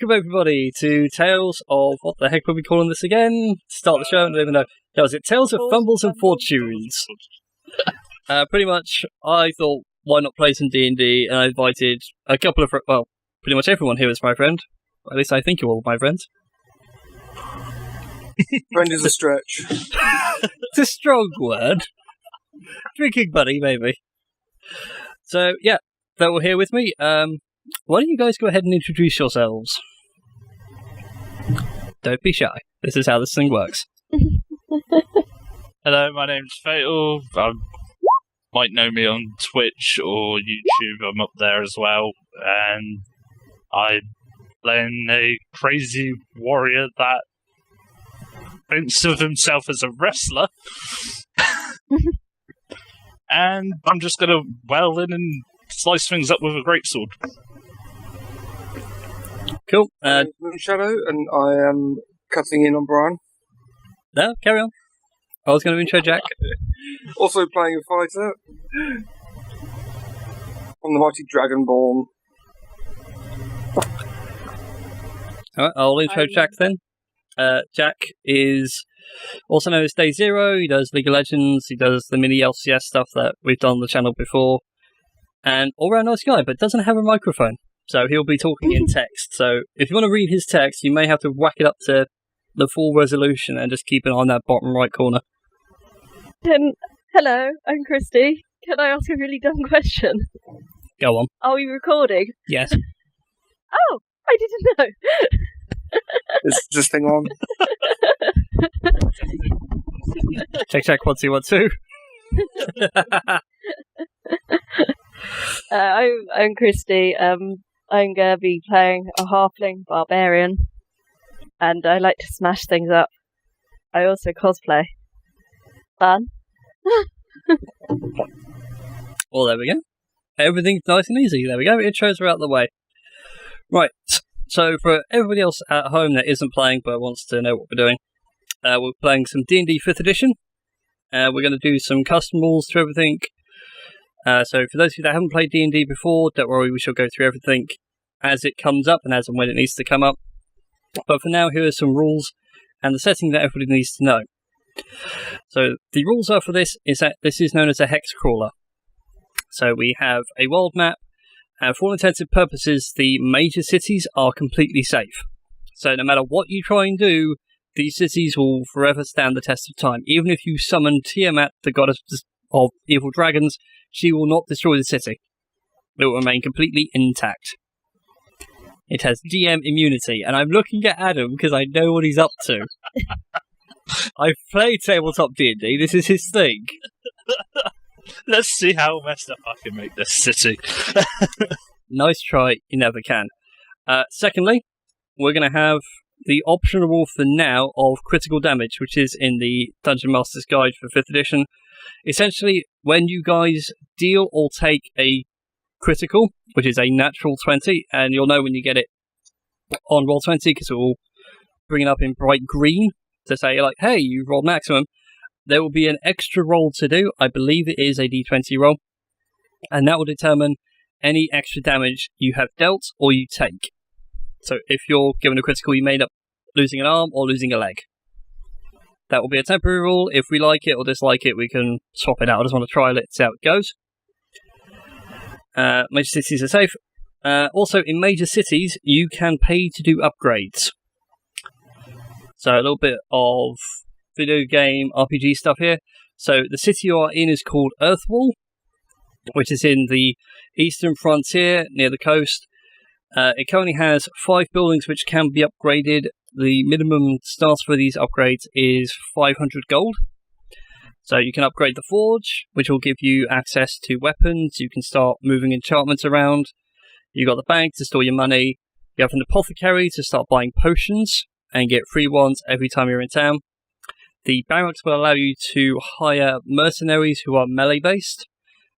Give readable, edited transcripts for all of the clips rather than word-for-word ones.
Welcome everybody to Tales of, what the heck were we calling this again? Start the show, I don't even know. That was it, Tales of Fumbles and Fortunes. Pretty much, I thought, why not play some D&D, and I invited a couple of, well, pretty much everyone here is my friend. At least I think you're all my friends. Friend is a stretch. It's a strong word. Drinking buddy, maybe. So, yeah, they're all here with me. Why don't you guys go ahead and introduce yourselves? Don't be shy. This is how this thing works. Hello, my name's Fatal. You might know me on Twitch or YouTube. I'm up there as well. And I'm playing a crazy warrior that thinks of himself as a wrestler. And I'm just going to well in and slice things up with a greatsword. Cool. Moonsshadow, and I am cutting in on Brian. No, carry on. I was going to intro Jack. Also playing a fighter on the mighty Dragonborn. Alright, I'll intro Jack then. Jack is also known as Day Zero. He does League of Legends. He does the miniLCS stuff that we've done on the channel before. And all-round nice guy, but doesn't have a microphone. So he'll be talking in text. So if you want to read his text, you may have to whack it up to the full resolution and just keep an eye on that bottom right corner. Hello, I'm Christie. Can I ask a really dumb question? Go on. Are we recording? Yes. Oh, I didn't know. Is this thing on? Check, 1, 2, 1, 2. I'm Christie. I'm going to be playing a halfling barbarian, and I like to smash things up. I also cosplay. Fun. Well, there we go. Everything's nice and easy. There we go. Intros are out of the way. Right. So for everybody else at home that isn't playing but wants to know what we're doing, we're playing some D&D 5th edition. We're going to do some custom rules to everything. So for those of you that haven't played D&D before, don't worry, we shall go through everything as it comes up and as and when it needs to come up. But for now, here are some rules and the setting that everybody needs to know. So the rules are for this is that this is known as a hex crawler. So we have a world map, and for all intents and purposes, the major cities are completely safe. So no matter what you try and do, these cities will forever stand the test of time. Even if you summon Tiamat, the goddess of evil dragons, she will not destroy the city. It will remain completely intact. It has GM immunity, and I'm looking at Adam because I know what he's up to. I've played tabletop D&D, this is his thing. Let's see how messed up I can make this city. Nice try, you never can. Secondly, we're going to have the optional rule for now of critical damage, which is in the Dungeon Master's Guide for 5th edition. Essentially, when you guys deal or take a critical, which is a natural 20, and you'll know when you get it on roll 20 because it will bring it up in bright green to say, like, hey, you've rolled maximum, there will be an extra roll to do. I believe it is a d20 roll, and that will determine any extra damage you have dealt or you take. So if you're given a critical, you may end up losing an arm or losing a leg. That will be a temporary rule. If we like it or dislike it, we can swap it out. I just want to trial it, see how it goes. Major cities are safe. Also, in major cities, you can pay to do upgrades. So a little bit of video game RPG stuff here. So the city you are in is called Earthwall, which is in the eastern frontier near the coast. It currently has 5 buildings which can be upgraded. The minimum start for these upgrades is 500 gold. So you can upgrade the forge, which will give you access to weapons. You can start moving enchantments around. You've got the bank to store your money. You have an apothecary to start buying potions and get free ones every time you're in town. The barracks will allow you to hire mercenaries who are melee based.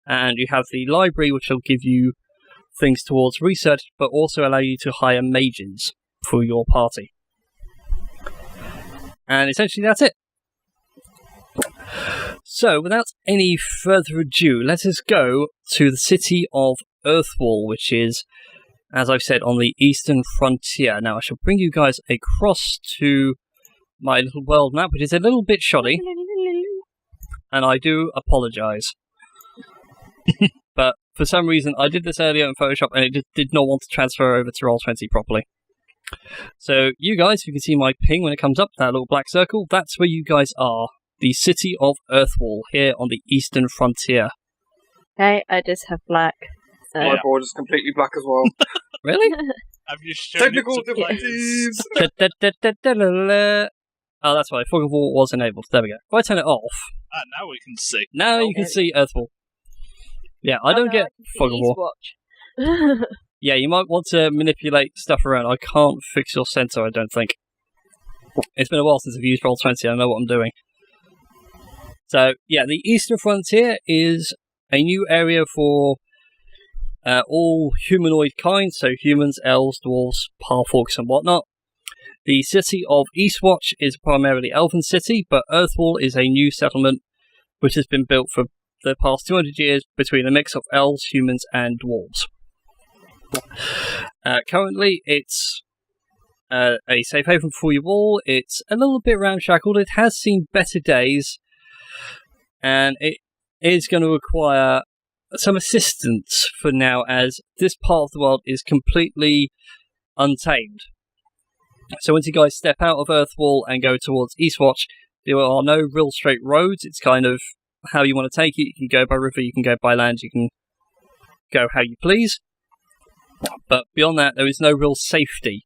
And you have the library, which will give you things towards research, but also allow you to hire mages for your party. And essentially that's it. So, without any further ado, let us go to the city of Earthwall, which is as I've said, on the eastern frontier. Now, I shall bring you guys across to my little world map, which is a little bit shoddy, and I do apologise. But for some reason, I did this earlier in Photoshop, and it just did not want to transfer over to Roll20 properly. So, you guys, you can see my ping when it comes up, that little black circle, that's where you guys are. The city of Earthwall, here on the eastern frontier. Okay, I just have black. So. My board is completely black as well. Really? Have you shown Technical it to players? difficulties! Oh, that's why Fog of War was enabled. There we go. If I turn it off, Now we can see. now you can see Earthwall. Yeah, I don't get Fog of War. Watch. Yeah, you might want to manipulate stuff around. I can't fix your sensor, I don't think. It's been a while since I've used Roll20, I know what I'm doing. So, yeah, the Eastern Frontier is a new area for all humanoid kinds, so humans, elves, dwarves, half-orcs and whatnot. The city of Eastwatch is primarily elven city, but Earthwall is a new settlement which has been built for the past 200 years between a mix of elves, humans and dwarves. Currently, it's a safe haven for you all. It's a little bit ramshackled. It has seen better days, and it is going to require some assistance for now, as this part of the world is completely untamed. So once you guys step out of Earthwall and go towards Eastwatch, there are no real straight roads. It's kind of how you want to take it. You can go by river, you can go by land, you can go how you please. But beyond that, there is no real safety.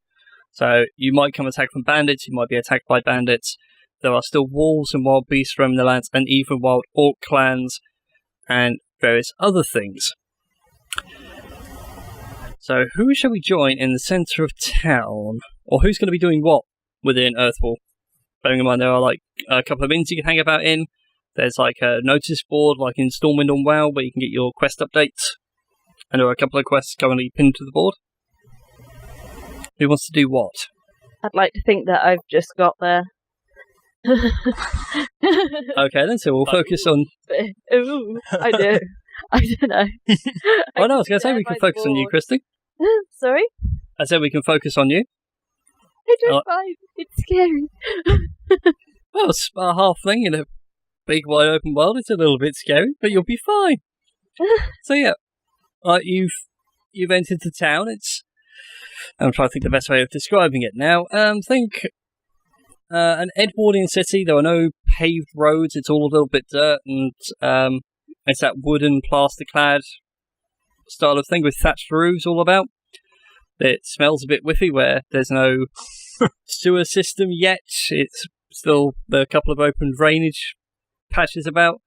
So you might come attacked from bandits, you might be attacked by bandits. There are still wolves and wild beasts roaming the lands, and even wild orc clans, and various other things. So who shall we join in the centre of town? Or who's going to be doing what within Earthwall? Bearing in mind there are like a couple of inns you can hang about in. There's like a notice board like in Stormwind on WoW where you can get your quest updates. And there are a couple of quests currently pinned to the board. Who wants to do what? I'd like to think that I've just got there. Okay then, so we'll focus on... Ooh, I do. I don't know. Oh no, I was going to say we can focus on you, Christie. Sorry? I said we can focus on you. I don't mind. It's scary. Well, it's a halfling in a big wide open world. It's a little bit scary, but you'll be fine. So yeah, you've entered the town. I'm trying to think the best way of describing it now. Think an Edwardian city. There are no paved roads. It's all a little bit dirt, and it's that wooden plaster-clad style of thing with thatched roofs all about. It smells a bit whiffy where there's no sewer system yet. It's still there are a couple of open drainage patches about.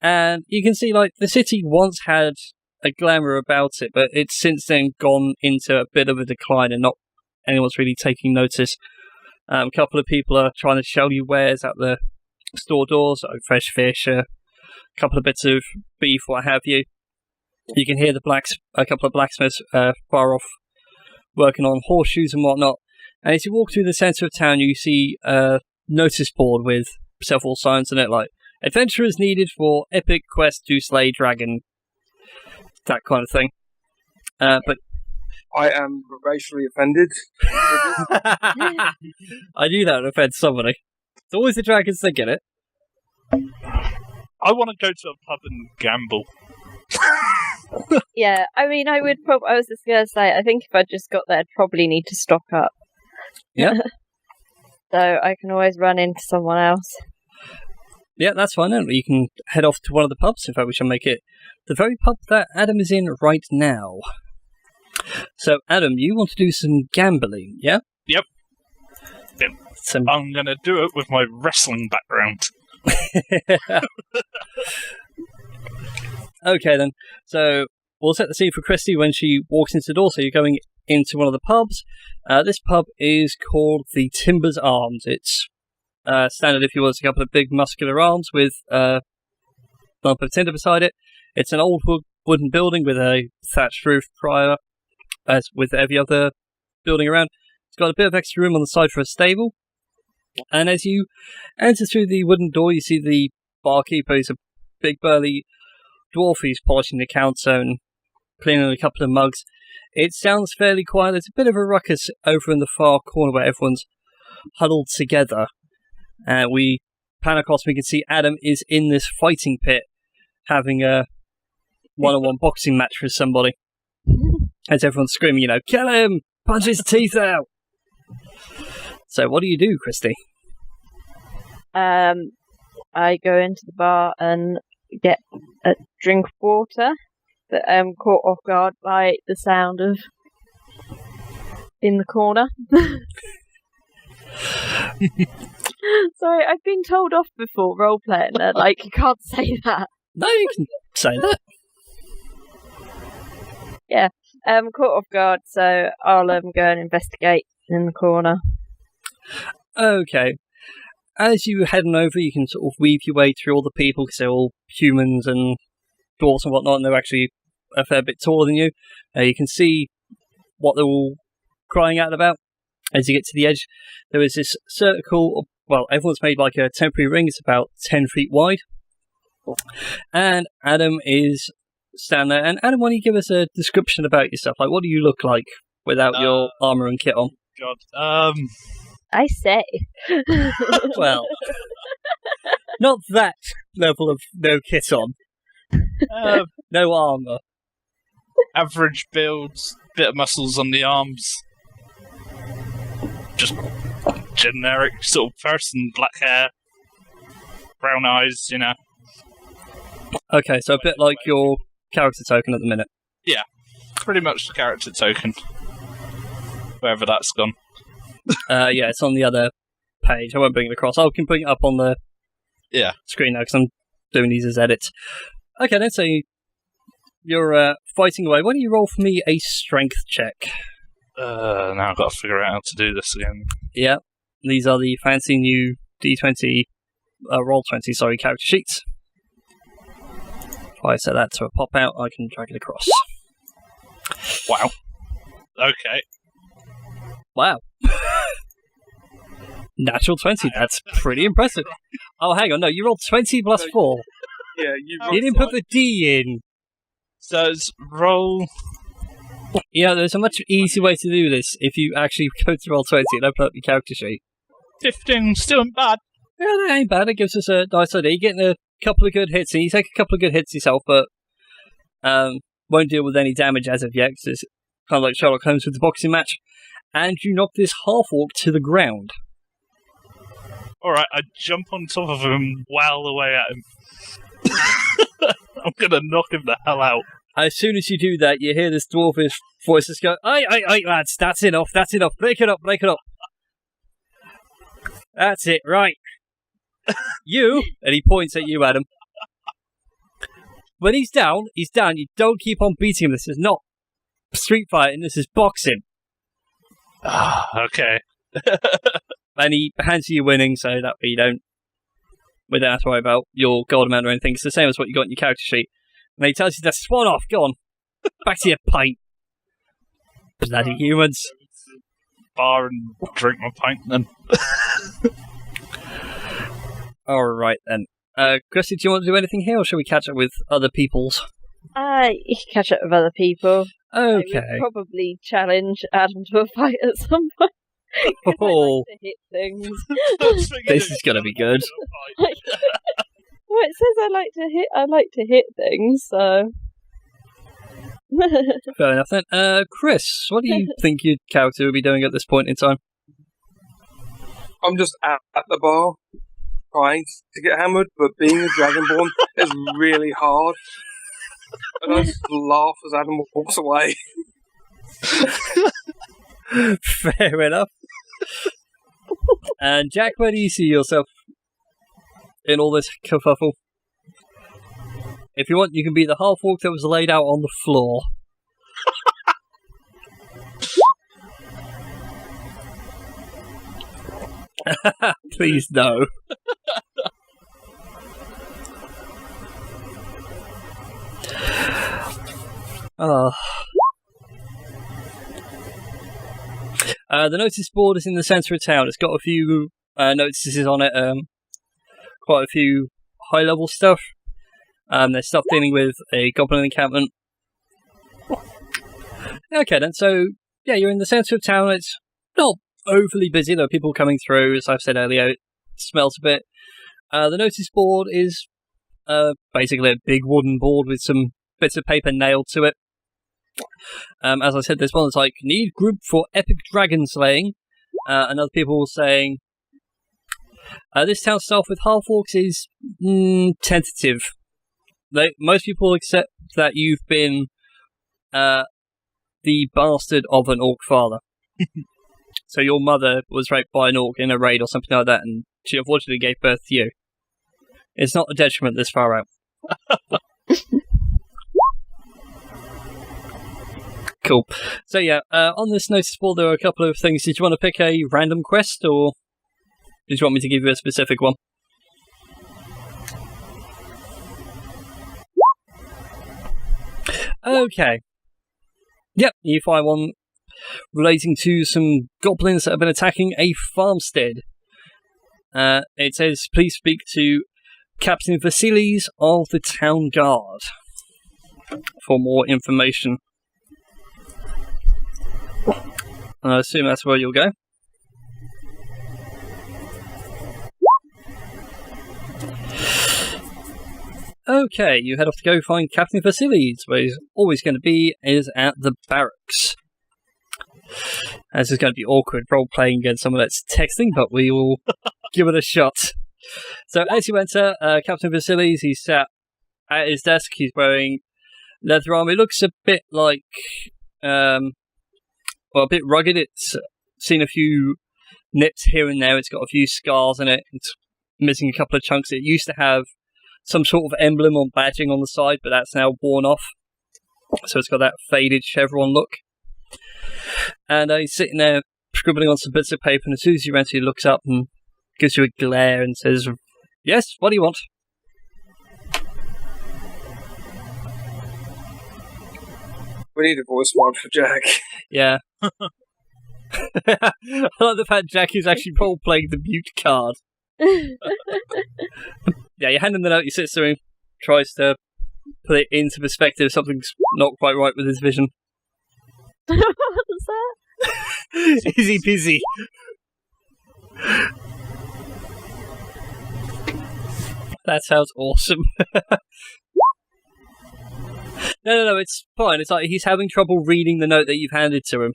And you can see like the city once had a glamour about it, but it's since then gone into a bit of a decline and not anyone's really taking notice. A couple of people are trying to sell you wares at the store doors, like fresh fish, a couple of bits of beef, what have you. You can hear a couple of blacksmiths far off working on horseshoes and whatnot. And as you walk through the centre of town, you see a notice board with several signs on it, like adventurers needed for epic quest to slay dragon, that kind of thing. But I am racially offended. I knew that would offend somebody. It's always the dragons that get it. I want to go to a pub and gamble. Yeah, I mean, I was just going to say, I think if I just got there, I'd probably need to stock up. Yeah. So I can always run into someone else. Yeah, that's fine. Then you can head off to one of the pubs. In fact, we shall make it the very pub that Adam is in right now. So, Adam, you want to do some gambling, yeah? Yep. I'm going to do it with my wrestling background. Okay, then. So, we'll set the scene for Christie when she walks into the door. So, you're going into one of the pubs. This pub is called the Timbers Arms. It's standard, if you will, it's a couple of big muscular arms with a lump of tinder beside it. It's an old wooden building with a thatched roof prior, as with every other building around. It's got a bit of extra room on the side for a stable. And as you enter through the wooden door, you see the barkeeper. He's a big burly dwarf. He's polishing the counter and cleaning a couple of mugs. It sounds fairly quiet. There's a bit of a ruckus over in the far corner where everyone's huddled together. We pan across, we can see Adam is in this fighting pit having a one-on-one boxing match with somebody. As everyone's screaming, kill him! Punch his teeth out! So what do you do, Christie? I go into the bar and get a drink of water, but I'm caught off guard by the sound of in the corner. Sorry, I've been told off before role-playing that, you can't say that. No, you can say that. Yeah, caught off guard, so I'll go and investigate in the corner. Okay. As you head on over, you can sort of weave your way through all the people, because they're all humans and dwarves and whatnot, and they're actually a fair bit taller than you. You can see what they're all crying out about. As you get to the edge, there is this circle, everyone's made like a temporary ring, it's about 10 feet wide. And Adam is standing there. And Adam, why don't you give us a description about yourself? What do you look like without your armour and kit on? God, I say. Well, not that level of no kit on. No armour. Average build, bit of muscles on the arms. Just generic sort of person, black hair, brown eyes, Okay, so a bit like your character token at the minute. Yeah, pretty much the character token. Wherever that's gone. Yeah, it's on the other page. I won't bring it across. I can bring it up on the screen now because I'm doing these as edits. Okay, then, so you're fighting away. Why don't you roll for me a strength check? Now I've got to figure out how to do this again. Yeah, these are the fancy new D20, Roll20, character sheets. If I set that to a pop out, I can drag it across. Wow. Okay. Wow. Natural 20, that's pretty impressive. Oh, hang on, no, you rolled 20 plus 4. Yeah, You didn't put the D in. So it's roll... Yeah, there's a much easier way to do this if you actually go to roll 20 and open up your character sheet. 15, still not bad. Yeah, that ain't bad. It gives us a nice idea. You're getting a couple of good hits, and you take a couple of good hits yourself, but won't deal with any damage as of yet, because it's kind of like Sherlock Holmes with the boxing match. And you knock this half-orc to the ground. Alright, I jump on top of him and wail away at him. I'm gonna knock him the hell out. As soon as you do that, you hear this dwarfish voice just go, Aye, lads, that's enough, break it up. That's it, right. You, and he points at you, Adam. When he's down, you don't keep on beating him. This is not street fighting, this is boxing. Okay. And he hands you your winning, so that way we don't have to worry about your gold amount or anything. It's the same as what you got in your character sheet. And he tells you to swan off, go on. Back to your pint. Bloody humans. Bar and drink my pint then. Alright then. Christie, do you want to do anything here, or shall we catch up with other peoples? You can catch up with other people. Okay. I would probably challenge Adam to a fight at some point. I like to hit things. This is going to be good. Well, it says I like to hit things, so... Fair enough then. Chris, what do you think your character would be doing at this point in time? I'm just at the bar, trying to get hammered, but being a Dragonborn is really hard. And I just laugh as Adam walks away. Fair enough. And Jack, where do you see yourself in all this kerfuffle? If you want, you can be the half-orc that was laid out on the floor. Please, no. The notice board is in the centre of town. It's got a few notices on it, quite a few high-level stuff. There's stuff dealing with a goblin encampment. Okay, then. So, yeah, you're in the centre of town. It's not overly busy. There are people coming through. As I've said earlier, it smells a bit. The notice board is basically a big wooden board with some bits of paper nailed to it. As I said, there's one that's like, need group for epic dragon slaying. And other people saying, this town staff with half-orcs is tentative. Most people accept that you've been the bastard of an orc father. So your mother was raped by an orc in a raid or something like that, and she unfortunately gave birth to you. It's not a detriment this far out. Cool. So yeah, on this notice board there are a couple of things. Did you want to pick a random quest, or did you want me to give you a specific one? Okay. Yep, you find one relating to some goblins that have been attacking a farmstead. It says, please speak to Captain Vasilis of the Town Guard for more information. I assume that's where you'll go. Okay, you head off to go find Captain Vasilis. Where he's always going to be is at the barracks. This is going to be awkward role-playing against someone that's texting, but we will give it a shot. So as you enter, Captain Vasilis, he's sat at his desk. He's wearing leather armor. It looks a bit like, a bit rugged. It's seen a few nips here and there. It's got a few scars in it. It's missing a couple of chunks. It used to have some sort of emblem or badging on the side, but that's now worn off. So it's got that faded chevron look. And he's sitting there scribbling on some bits of paper, and as soon as you enter, he looks up and gives you a glare and says, "Yes, what do you want?" We need a voice mod for Jack. Yeah. I like the fact Jack is actually role-playing the mute card. Yeah, you hand him the note, he sits there and tries to put it into perspective. Something's not quite right with his vision. What was that? Is he busy? That sounds awesome. No, it's fine. It's like he's having trouble reading the note that you've handed to him.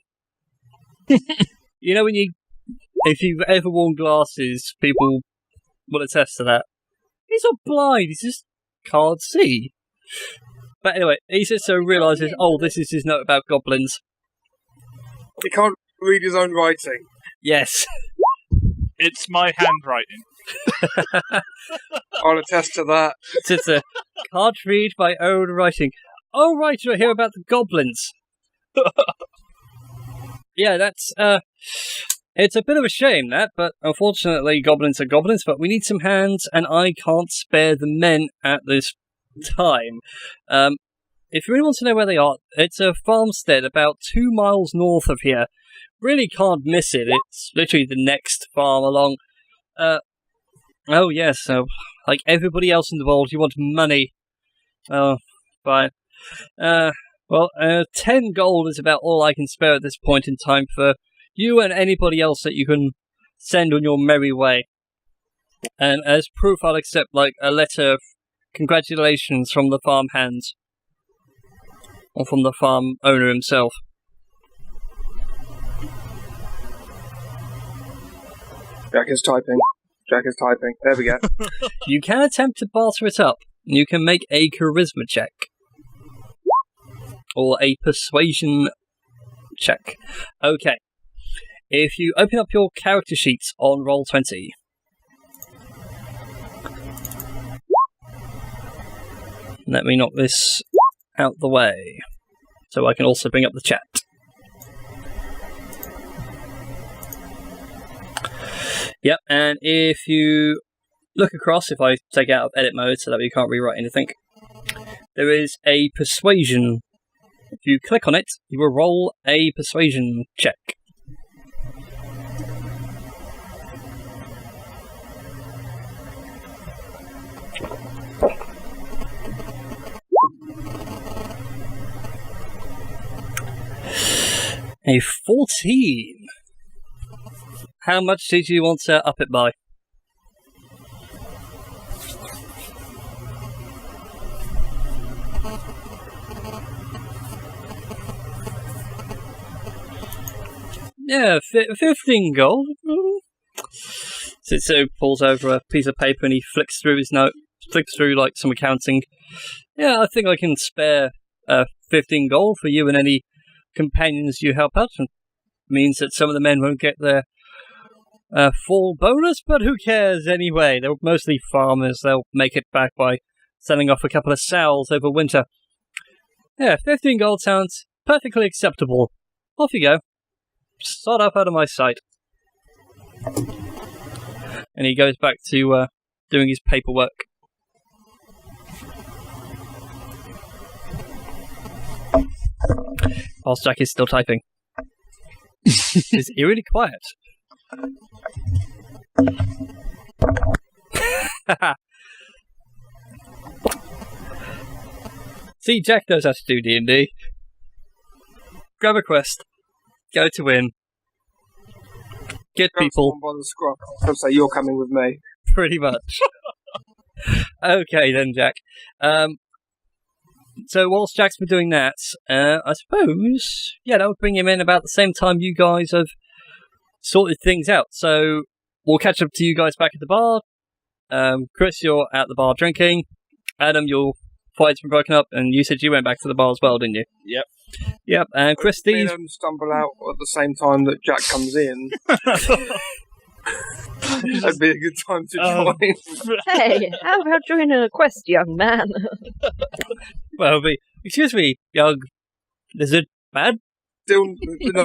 You know, if you've ever worn glasses, people will attest to that. He's not blind, he just can't see. But anyway, he sits there and realises, this is his note about goblins. He can't read his own writing. Yes. It's my handwriting. I'll attest to that. Sits there, can't read my own writing. Oh, right, you're here about the goblins. Yeah, that's, it's a bit of a shame, that, but unfortunately goblins are goblins, but we need some hands, and I can't spare the men at this time. If you really want to know where they are, it's a farmstead about 2 miles north of here. Really can't miss it. It's literally the next farm along. Oh yes, so like everybody else in the world, you want money. Oh, fine. 10 gold is about all I can spare at this point in time for you and anybody else that you can send on your merry way. And as proof, I'll accept like a letter of congratulations from the farm hands. Or from the farm owner himself. Jack is typing. There we go. You can attempt to barter it up. You can make a charisma check. Or a persuasion check. Okay. If you open up your character sheets on Roll20. Let me knock this out the way, so I can also bring up the chat. Yep, and if you look across, if I take out of edit mode so that you can't rewrite anything, there is a persuasion. If you click on it, you will roll a persuasion check. A 14. How much did you want to up it by? Yeah, 15 gold. So pulls over a piece of paper and he flicks through his note, flicks through like some accounting. Yeah, I think I can spare 15 gold for you and any companions you help out. It means that some of the men won't get their full bonus, but who cares anyway? They're mostly farmers. They'll make it back by selling off a couple of sows over winter. Yeah, 15 gold sounds perfectly acceptable. Off you go. Sod up out of my sight. And he goes back to doing his paperwork. Whilst Jack is still typing. It's eerily quiet. See, Jack knows how to do D&D. Grab a quest. Go to win. Get Grab people. someone by the scruff and say, you're coming with me. Pretty much. Okay then, Jack. So whilst Jack's been doing that, I suppose, yeah, that would bring him in about the same time you guys have sorted things out. So we'll catch up to you guys back at the bar. Chris, you're at the bar drinking. Adam, your fight's been broken up, and you said you went back to the bar as well, didn't you? Yep. Yep, and Christie... Me and stumble out at the same time that Jack comes in. That'd be a good time to join. Hey, how about joining a quest, young man? Well, excuse me, young lizard man. Still, the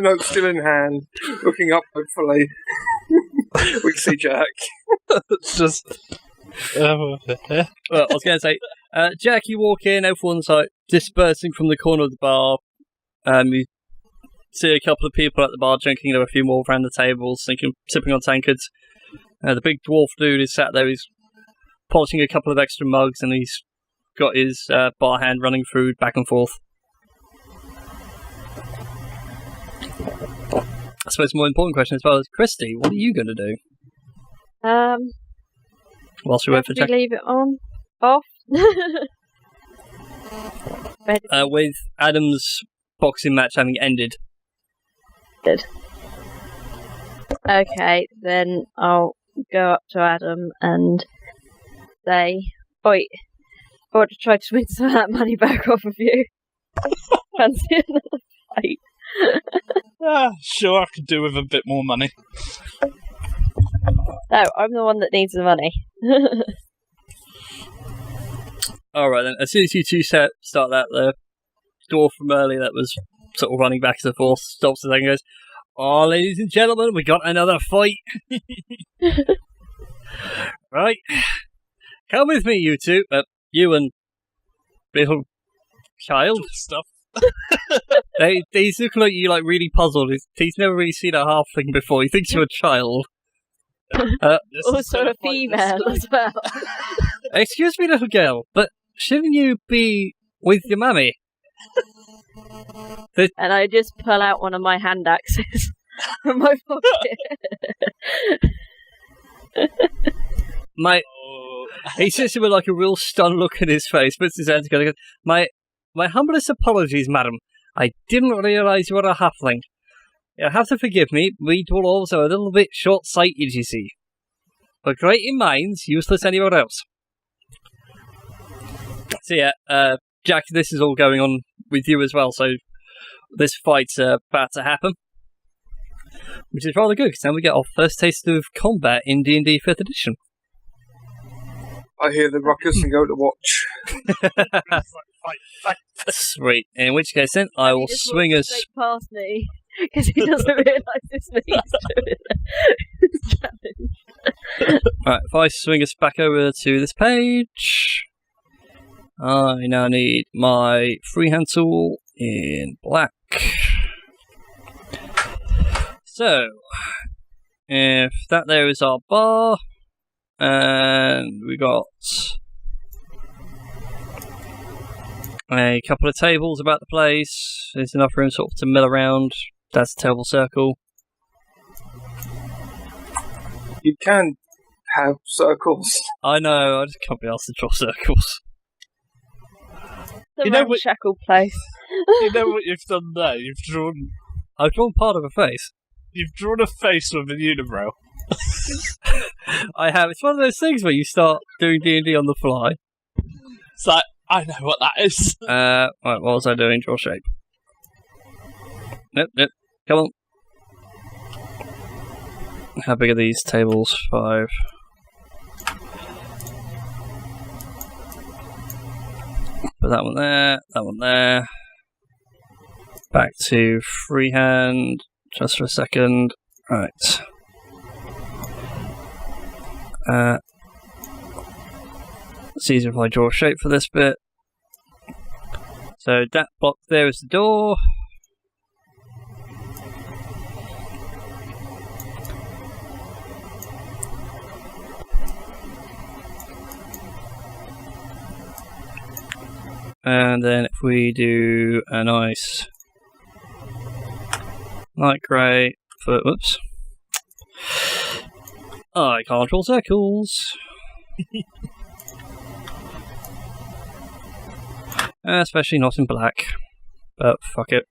note's still in hand, looking up hopefully. We can see Jack. It's just. Well, I was going to say, Jack, you walk in, everyone's like dispersing from the corner of the bar. You see a couple of people at the bar drinking. There are a few more around the tables, sipping on tankards. The big dwarf dude is sat there. He's polishing a couple of extra mugs, and he's got his bar hand running through back and forth. I suppose the more important question as well is, Christie, what are you going to do? Whilst we wait for Jack. Leave it on? Off? With Adam's boxing match having ended. Good. Okay, then I'll go up to Adam and say, "Oi, I want to try to win some of that money back off of you. Fancy another fight?" Sure, I could do with a bit more money. No, I'm the one that needs the money. Alright then, as soon as you two start that, the dwarf from earlier that was sort of running back and forth stops and goes, "Oh, ladies and gentlemen, we got another fight." Right, come with me, you two. You and little child. Stuff. He's looking like you, like really puzzled. He's never really seen a halfling before. He thinks you're a child. Also a female as well. Excuse me, little girl, but shouldn't you be with your mummy? And I just pull out one of my hand axes from my pocket. He sits there with like a real stunned look in his face, puts his hands together, goes, My humblest apologies, madam. I didn't realise you were a halfling. You'll have to forgive me. We dwarves are a little bit short-sighted, you see. But great in minds, useless anywhere else. So yeah, Jack, this is all going on with you as well, so this fight's about to happen. Which is rather good, because now we get our first taste of combat in D&D 5th edition. I hear the ruckus and go to watch. Fight. Sweet. In which case then, I will swing us past me, because he doesn't realise it's me doing challenge. Right, if I swing us back over to this page, I now need my freehand tool in black. So, if that there is our bar, and we got A couple of tables about the place. There's enough room sort of to mill around. That's a terrible circle. You can have circles. I know, I just can't be asked to draw circles. The You know what- ramshackle place. You know what you've done there? I've drawn part of a face. You've drawn a face with a unibrow. I have. It's one of those things where you start doing D&D on the fly. It's like, I know what that is. Right, what was I doing? Draw shape. Nope. Come on. How big are these tables? 5. Put that one there. Back to freehand, just for a second. Right. It's easier if I draw a shape for this bit. So that block there is the door. And then if we do a nice light grey for, whoops. I can't draw circles. Especially not in black. But fuck it.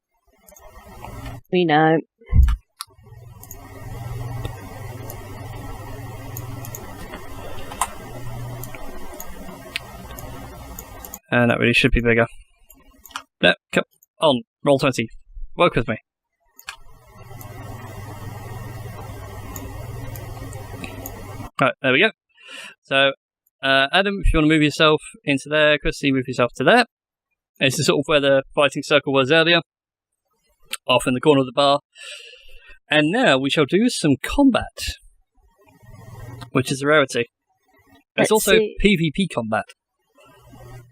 We know. And that really should be bigger. No, come on, roll 20. Work with me. Right, there we go. So, Adam, if you want to move yourself into there, Christie, move yourself to there. This is sort of where the fighting circle was earlier, off in the corner of the bar. And now we shall do some combat, which is a rarity. There's Let's also see. PvP combat.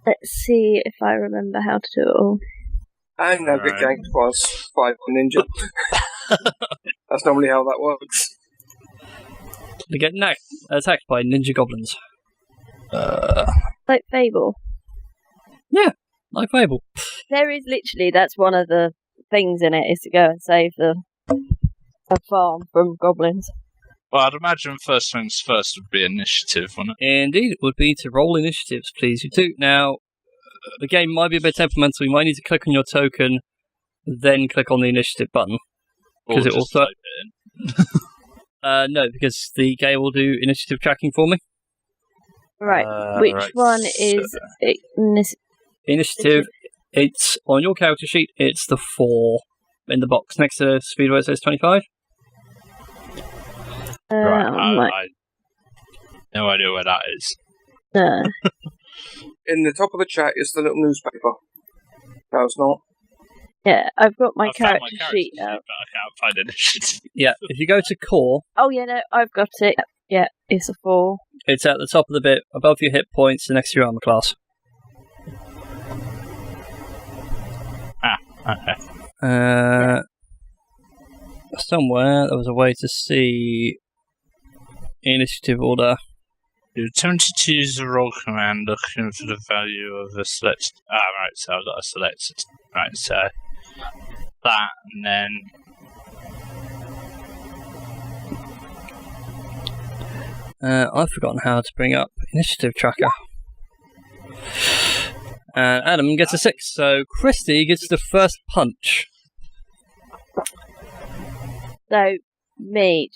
Let's see if I remember how to do it all. I now get Alright. ganked by 5 ninja. That's normally how that works. They get attacked by ninja goblins. Like Fable. Like Fable. There is literally, that's one of the things in it, is to go and save a farm from goblins. Well, I'd imagine first things first would be initiative, wouldn't it? Indeed, it would be to roll initiatives, please. You do. Now, the game might be a bit temperamental. You might need to click on your token, then click on the initiative button. Or 'Cause it just also- type it in. No, because the game will do initiative tracking for me. Right. Which right, one is Initiative, it's on your character sheet, it's the 4 in the box next to speed where it says 25. Right, I'm like, I no idea where that is. no. In the top of the chat is the little newspaper. No, it's not. Yeah, I've got my I found character sheet out. but I can't find initiative. Yeah, if you go to core, Oh, yeah, no, I've got it. Yeah, it's a 4. it's at the top of the bit, above your hit points, next to your armor class. Okay. Somewhere there was a way to see initiative order. You attempted to use the roll command looking for the value of the select. Right, so I've got to select it. Right, so that, and then I've forgotten how to bring up initiative tracker. And Adam gets a 6, so Christie gets the first punch. So, me,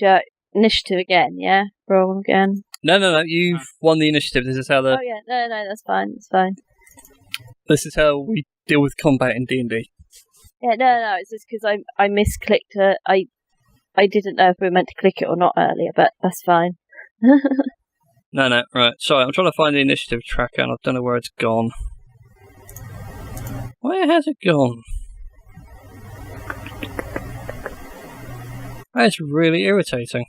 initiative again, yeah? Roll again. No, you've won the initiative. This is how Oh, yeah, no, that's fine, it's fine. this is how we deal with combat in D&D. Yeah, no, it's just because I misclicked it. I didn't know if we were meant to click it or not earlier, but that's fine. No, right. Sorry, I'm trying to find the initiative tracker and I don't know where it's gone. Where has it gone? That's really irritating.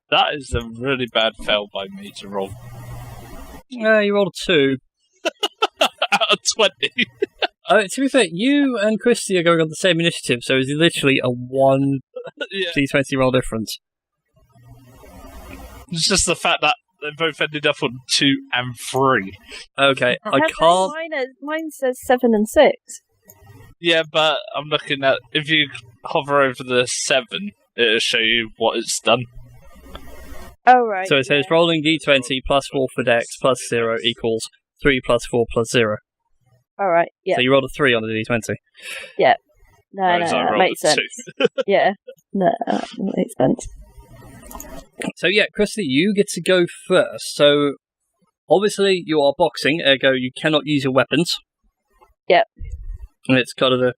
that is a really bad fail by me to roll You rolled a 2. out of 20. To be fair, you and Christie are going on the same initiative, so it's literally a 1 Yeah. D20 roll difference. It's just the fact that They both ended up on 2 and 3. Okay, I Have they? can't. Mine says 7 and 6. Yeah, but I'm looking at... If you hover over the 7, it'll show you what it's done. Oh, right. So it says rolling d20 plus 4 for dex plus 0 equals 3 plus 4 plus 0. All right, yeah. So you rolled a 3 on the d20. No, Whereas I that rolled makes a sense. 2. Yeah, no, that makes sense. So yeah, Christie, you get to go first. So obviously you are boxing, ergo you cannot use your weapons. Yep. And it's kind of the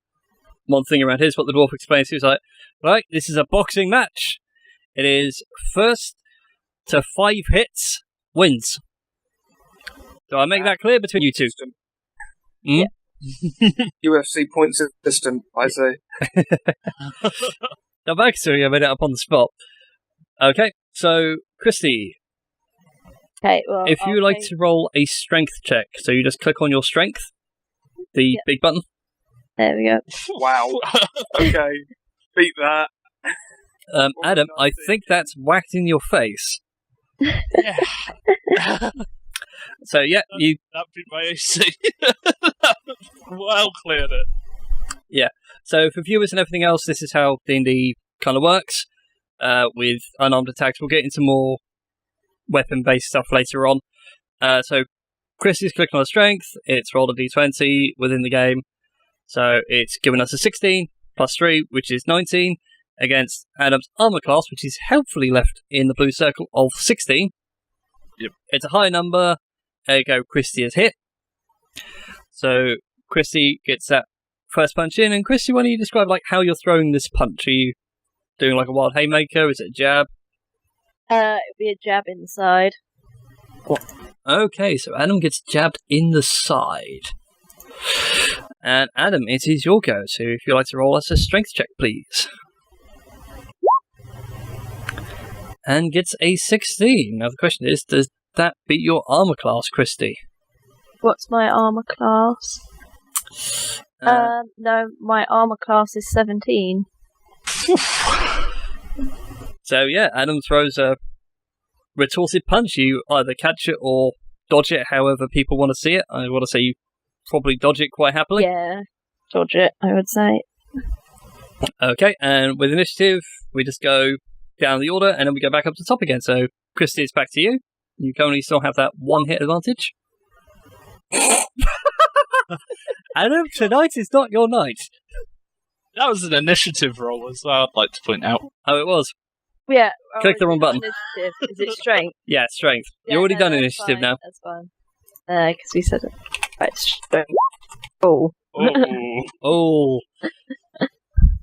one thing around here is what the dwarf explains to you. He's like, right, this is a boxing match. It is first to 5 hits wins. Do I make that clear between you two? Yeah. UFC point system, I say. Now back to you, I made it up on the spot. Okay, so Christie, Okay, well, if you like to roll a strength check, so you just click on your strength, the big button. There we go. Wow. Okay. Beat that. Adam, I think that's whacked in your face. Yeah. So yeah, you That beat my AC. Well cleared it. So for viewers and everything else, this is how D&D kind of works with unarmed attacks. We'll get into more weapon-based stuff later on. So Christie's clicking on strength. It's rolled a d20 within the game. So it's given us a 16 plus 3, which is 19, against Adam's armor class, which is helpfully left in the blue circle of 16. Yep. It's a high number. Ergo, Christie is hit. So Christie gets that first punch in. And Christie, why don't you describe like how you're throwing this punch? Are you doing like a wild haymaker? Is it a jab? It'd be a jab inside. Okay, so Adam gets jabbed in the side. And Adam, it is your go. So if you'd like to roll us a strength check, please. And gets a 16. Now the question is, does that beat your armor class, Christie? What's my armor class? No, my armor class is 17. So yeah, Adam throws a retorted punch. You either catch it or dodge it, however people want to see it. I want to say you probably dodge it quite happily. Yeah, dodge it, I would say. Okay, and with initiative, we just go down the order, and then we go back up to the top again. So, Christie, it's back to you. You currently still have that 1 hit advantage. Adam, tonight is not your night. That was an initiative roll as well, I'd like to point out. Oh, it was. Yeah. Click the wrong button. Initiative. Is it strength? Yeah, strength. Yeah, You've already done that's initiative fine, now. That's fine. Because we said it. Right, strength. Oh. Oh, Oh.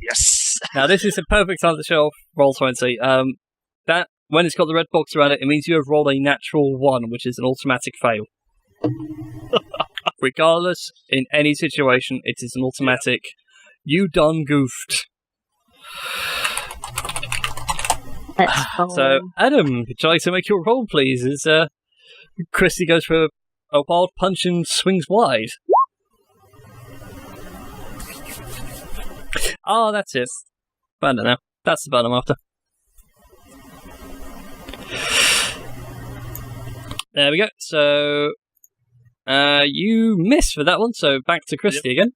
yes! Now, this is a perfect time to show off roll 20. That, when it's got the red box around it, it means you have rolled a natural 1, which is an automatic fail. Regardless, in any situation, it is an automatic. You done goofed. That's fine. So, Adam, would you like to make your roll, please? As Christie goes for a wild punch and swings wide. Oh, that's it. I don't know. That's the button I'm after. There we go. So, you miss for that one, so back to Christie again.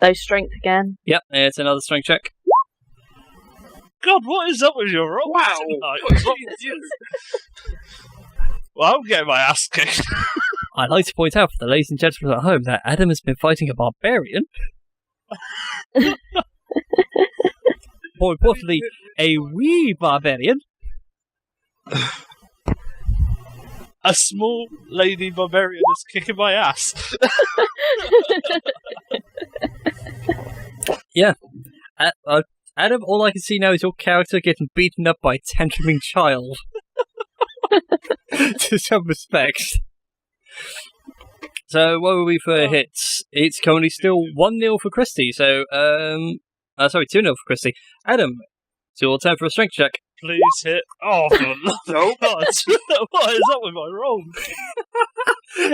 So strength again. Yep, it's another strength check. God, what is up with your roll? Wow. tonight? What did you do? Well, I'm getting my ass kicked. I'd like to point out for the ladies and gentlemen at home that Adam has been fighting a barbarian. More importantly, a wee barbarian. A small lady barbarian is kicking my ass. Yeah. Adam, all I can see now is your character getting beaten up by a tantruming child. To some respects. So, what were we for hits? It's currently still 1-0 for Christie, so, sorry, 2-0 for Christie. Adam, it's your turn for a strength check. Please hit. Oh, for the love of God. What is up with my roll?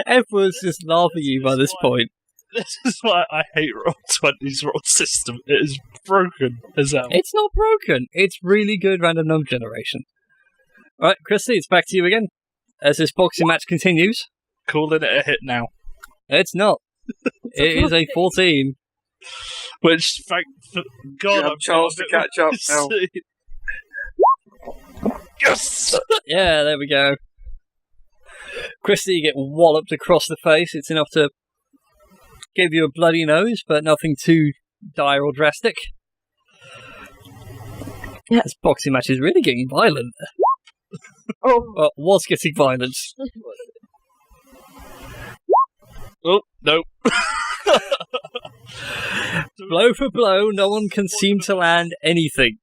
Everyone's just laughing at you by this point. This is why I hate Roll20's roll system. It is broken as hell. It's not broken. It's really good random number generation. Alright, Christie, it's back to you again. as this boxing match continues. Calling it a hit now. It's not. It is a 14. Which, thank God, You have a chance to catch up now. Yes! Yeah, there we go. Christie, you get walloped across the face. It's enough to give you a bloody nose, but nothing too dire or drastic. Yeah, this boxing match is really getting violent. Oh, Well, was getting violent. Oh, no. Blow for blow, no one can seem to land anything.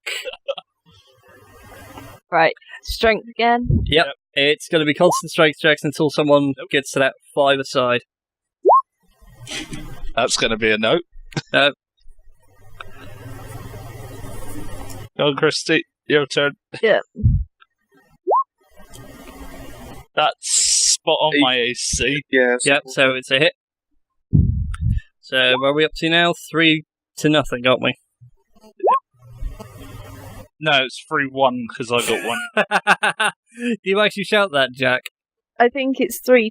right. Strength again. Yep. It's going to be constant strength checks until someone gets to that 5 aside. That's going to be a no. No. Go on, Christie. Your turn. Yeah. That's spot on my AC. Yeah. Yep, so it's a hit. So where are we up to now? 3-0, aren't we? No, it's 3-1 because I got one. Do you actually shout that, Jack? I think it's 3-2,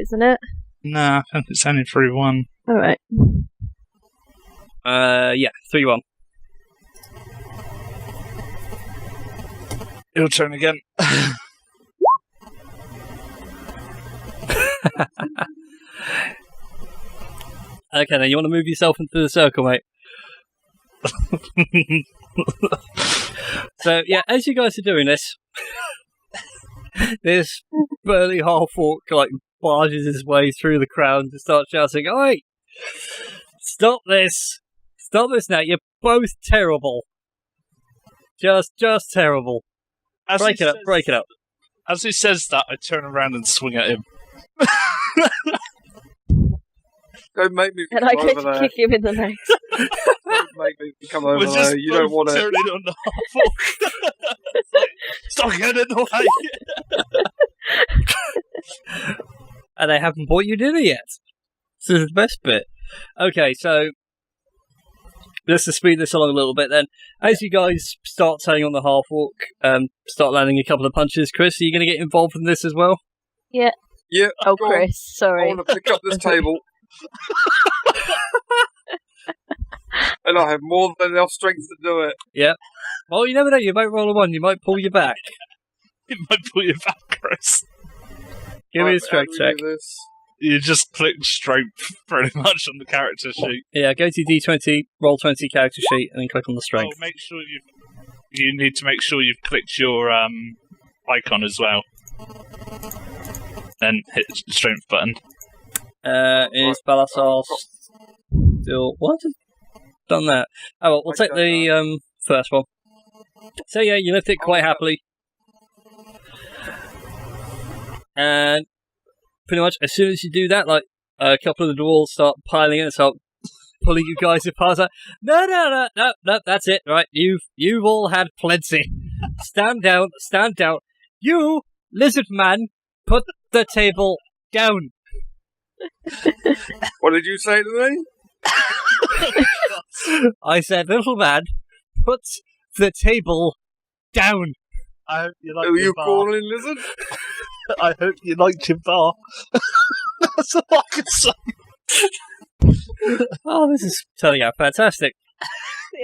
isn't it? Nah, I think it's only 3-1. All right. Yeah, 3-1. Your turn again. Okay, then you want to move yourself into the circle, mate. So, yeah, as you guys are doing this, this burly half-orc, barges his way through the crowd and starts shouting, "Oi! Stop this! Stop this now! You're both terrible! Just terrible! Break it up! As he says that, I turn around and swing at him. Don't make me And come I go over to there. kick him in the legs. Don't make me come over We're just there. You don't want it. turning on the half-orc. Stop getting in the way. And they haven't bought you dinner yet. This is the best bit. Okay, so let's just speed this along a little bit then. As you guys start turning on the half-orc, start landing a couple of punches, Chris, are you going to get involved in this as well? Yeah. Yeah. Oh, go on. Chris, I sorry. want to pick up this table. And I have more than enough strength to do it. Yeah. Well, you never know. You might roll a 1. You might pull you back. It might put you back, Chris. Give me a Right, how strength do we check. do this? You just click strength pretty much on the character sheet. Yeah, go to D20, roll 20 character sheet, and then click on the Oh, strength. make sure you need to make sure you've clicked your icon as well. Then hit the strength button. Is Balasaar still... What? Done that. Oh, well, we'll take the first one. So, yeah, you lift it quite happily. And pretty much as soon as you do that, a couple of the dwarves start piling in and start pulling you guys apart. Like, no, that's it, right? You've all had plenty. Stand down. You, lizard man, put the table down. What did you say to me? I said, little man, put the table down. I hope you like Who are your you bar. calling lizard? I hope you liked your bar. That's all I can say. Oh, this is turning out fantastic.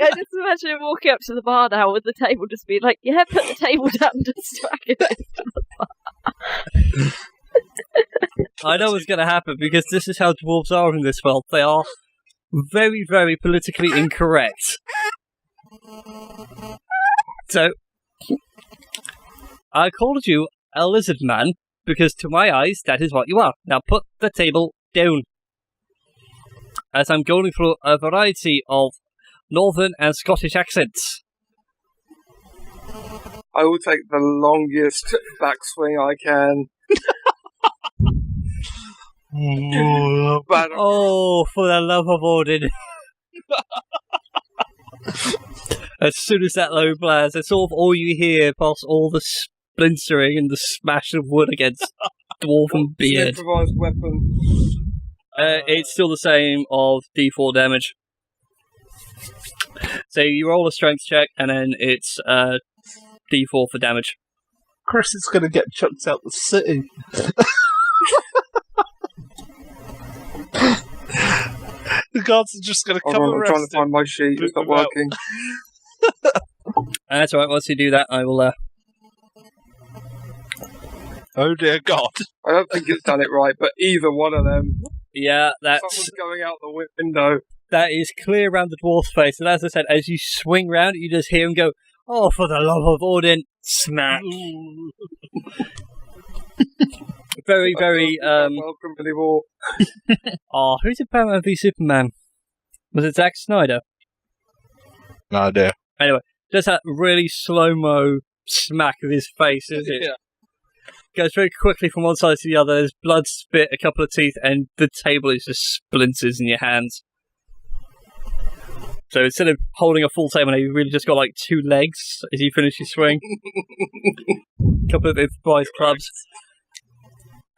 I just imagine him walking up to the bar now with the table just being like, yeah, put the table down, just dragging it. I know what's going to happen because this is how dwarves are in this world. They are very, very politically incorrect. So, I called you a lizard man because to my eyes, that is what you are. Now put the table down. As I'm going through a variety of northern and Scottish accents. I will take the longest backswing I can. But Oh, for the love of Odin. As soon as that low blares, that's sort of all you hear past all the splintering and the smash of wood against dwarven beard. improvised weapon. It's still the same of D4 damage. So you roll a strength check, and then it's D4 for damage. Chris is going to get chucked out the city. The guards are just going to come I'm arrest trying to him. find my sheet. It's not working. That's all right. Once you do that, I will. Oh dear God! I don't think it's done it right, but either one of them, Yeah, someone's going out the window. that is clear around the dwarf's face. And as I said, as you swing round, you just hear him go, "Oh, for the love of Odin!" Smack. Very, very. Welcome anymore. Oh, who did Batman v Superman? Was it Zack Snyder? No idea. Just that really slow-mo smack of his face, isn't it? Yeah. Goes very quickly from one side to the other. There's blood, spit, a couple of teeth, and the table is just splinters in your hands. So instead of holding a full table, now you've really just got like 2 legs as you finish your swing. A couple of improvised clubs.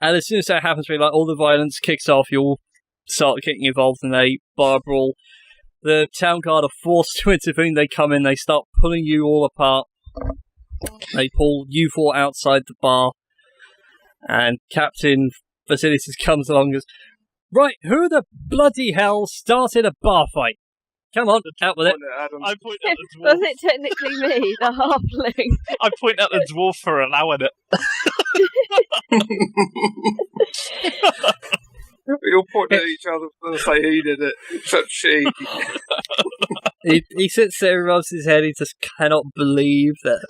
And as soon as that happens, really, like all the violence kicks off, you'll start getting involved in a bar brawl. The town guard are forced to intervene. They come in, they start pulling you all apart. They pull you 4 outside the bar. And Captain Vasilis comes along and goes, "Right, who the bloody hell started a bar fight? Come on, out with it." I point at the Was dwarf. it technically me, the halfling? I point at the dwarf for allowing it. You'll point at each other and say he did it, except she. He sits there and rubs his head. He just cannot believe that.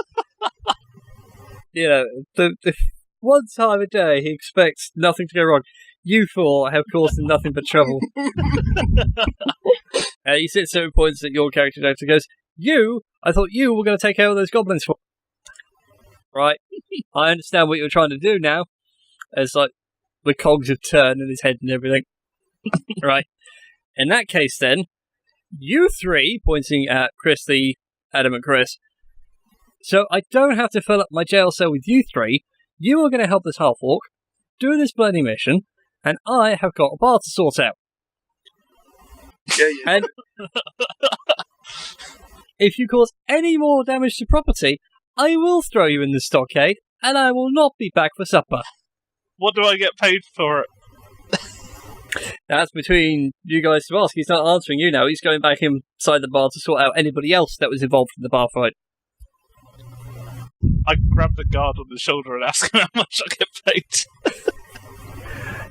You know, the one time a day he expects nothing to go wrong. You 4 have caused him nothing but trouble. He sits there and points at your character and goes, "You? I thought you were going to take out those goblins for." Right? I understand what you're trying to do now. It's like the cogs have turned in his head and everything. Right? In that case, then, you 3, pointing at Christie, Adam, and Chris. So I don't have to fill up my jail cell with you 3. You are going to help this half-orc, do this bloody mission, and I have got a bar to sort out. Yeah. And if you cause any more damage to property, I will throw you in the stockade, and I will not be back for supper. What do I get paid for it? That's between you guys to ask. He's not answering you now. He's going back inside the bar to sort out anybody else that was involved in the bar fight. I grab the guard on the shoulder and ask him how much I get paid.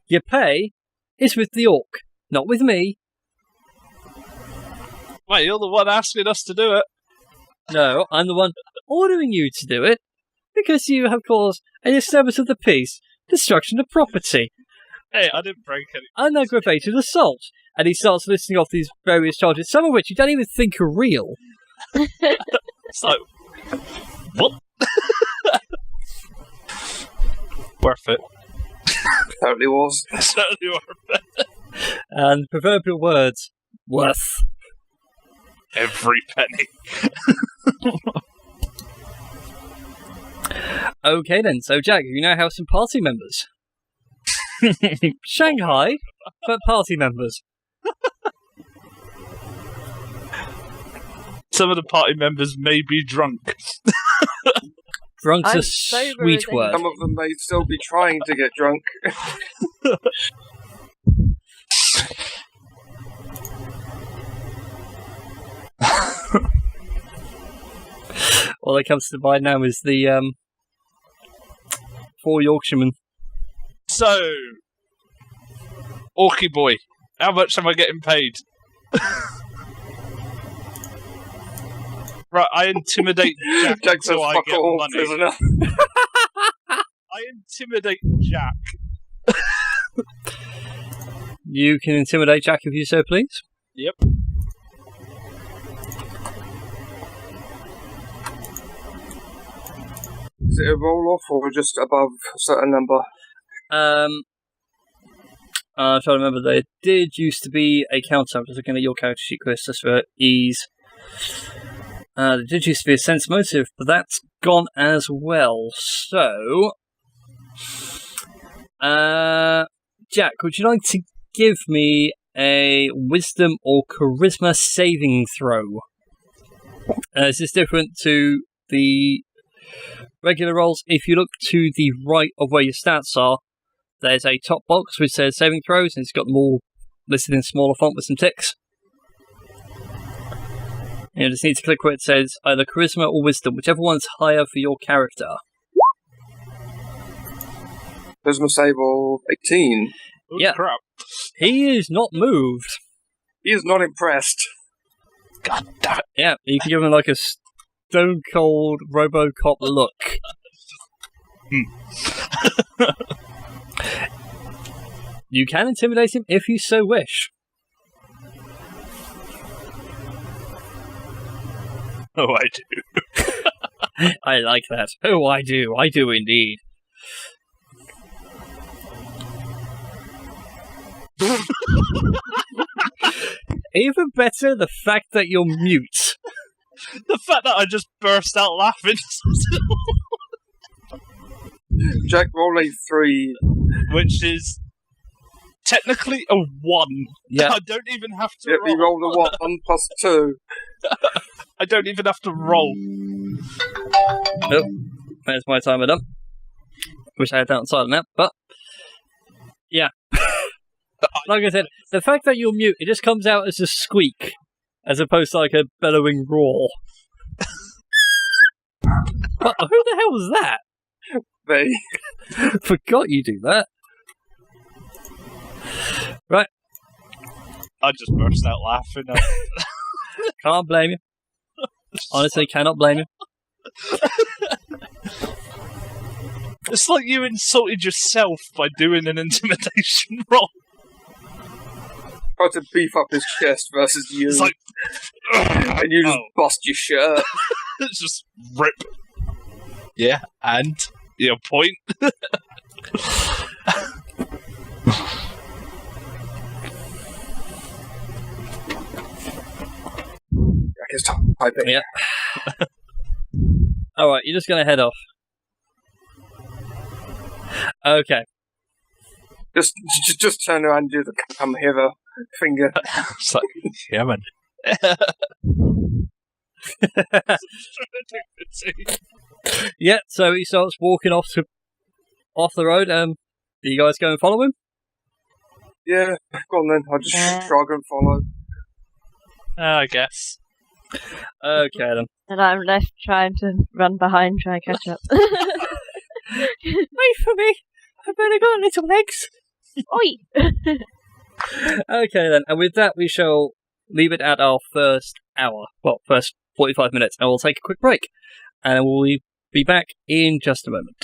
Your pay is with the orc, not with me. Wait, you're the one asking us to do it. No, I'm the one ordering you to do it, because you have caused a disturbance of the peace, destruction of property, Hey, I didn't break any. unaggravated assault. And he starts listing off these various charges, some of which you don't even think are real. So, what? Worth it. Totally was. Certainly worth it. And proverbial words, worth. Every penny. Okay then, so Jack, you now have some party members. Shanghai, but party members. Some of the party members may be drunk. Drunk's I'm a sober sweet as word. Some of them may still be trying to get drunk. All that comes to mind now is the 4 Yorkshiremen. So, Orky boy, how much am I getting paid? Right, I intimidate Jack Jack says, until I fuck get all, money. prisoner. I intimidate Jack. You can intimidate Jack if you so please. Yep. Is it a roll-off or just above a certain number? I'm trying to remember, there did used to be a counter. I'm just looking at your character sheet, Chris, just for ease. There did used to be a sense motive, but that's gone as well. So, Jack, would you like to give me a wisdom or charisma saving throw? Is this different to the regular rolls, if you look to the right of where your stats are, there's a top box which says saving throws, and it's got them all listed in smaller font with some ticks. You just need to click where it says either Charisma or Wisdom, whichever one's higher for your character. Charisma save of 18. Oh, Yeah. crap. He is not moved. He is not impressed. God damn it. Yeah, you can give him like a stone cold RoboCop look. You can intimidate him if you so wish. Oh, I do. I like that. Oh, I do. I do indeed. Even better, the fact that you're mute. The fact that I just burst out laughing. Jack, roll a 3. Which is technically a 1. Yeah. I don't even have to Yep, you roll. rolled a 1 plus 2. I don't even have to roll. Nope. There's my timer done. Wish I had that on silent now, but yeah. Like I said, the fact that you're mute, it just comes out as a squeak, as opposed to like a bellowing roar. What, who the hell was that? Me. Forgot you do that. Right, I just burst out laughing. can't blame you. Honestly, cannot blame you. It's like you insulted yourself by doing an intimidation roll. Tried to beef up his chest versus you. It's like, and you just bust your shirt. it's just rip. Yeah, and your point. I guess typing. Yeah. Alright, you're just gonna head off. Okay. Just turn around and do the come hither finger. It's like, yeah, man. Yeah, so he starts walking off the road. Do you guys go and follow him? Yeah, go on then. I'll just shrug and follow. I guess. Okay then. And I'm left trying to run behind, try and catch up. Wait for me! I've only got little legs! Oi! Okay then, and with that we shall leave it at our first hour. Well, first 45 minutes, and we'll take a quick break. And we'll be back in just a moment.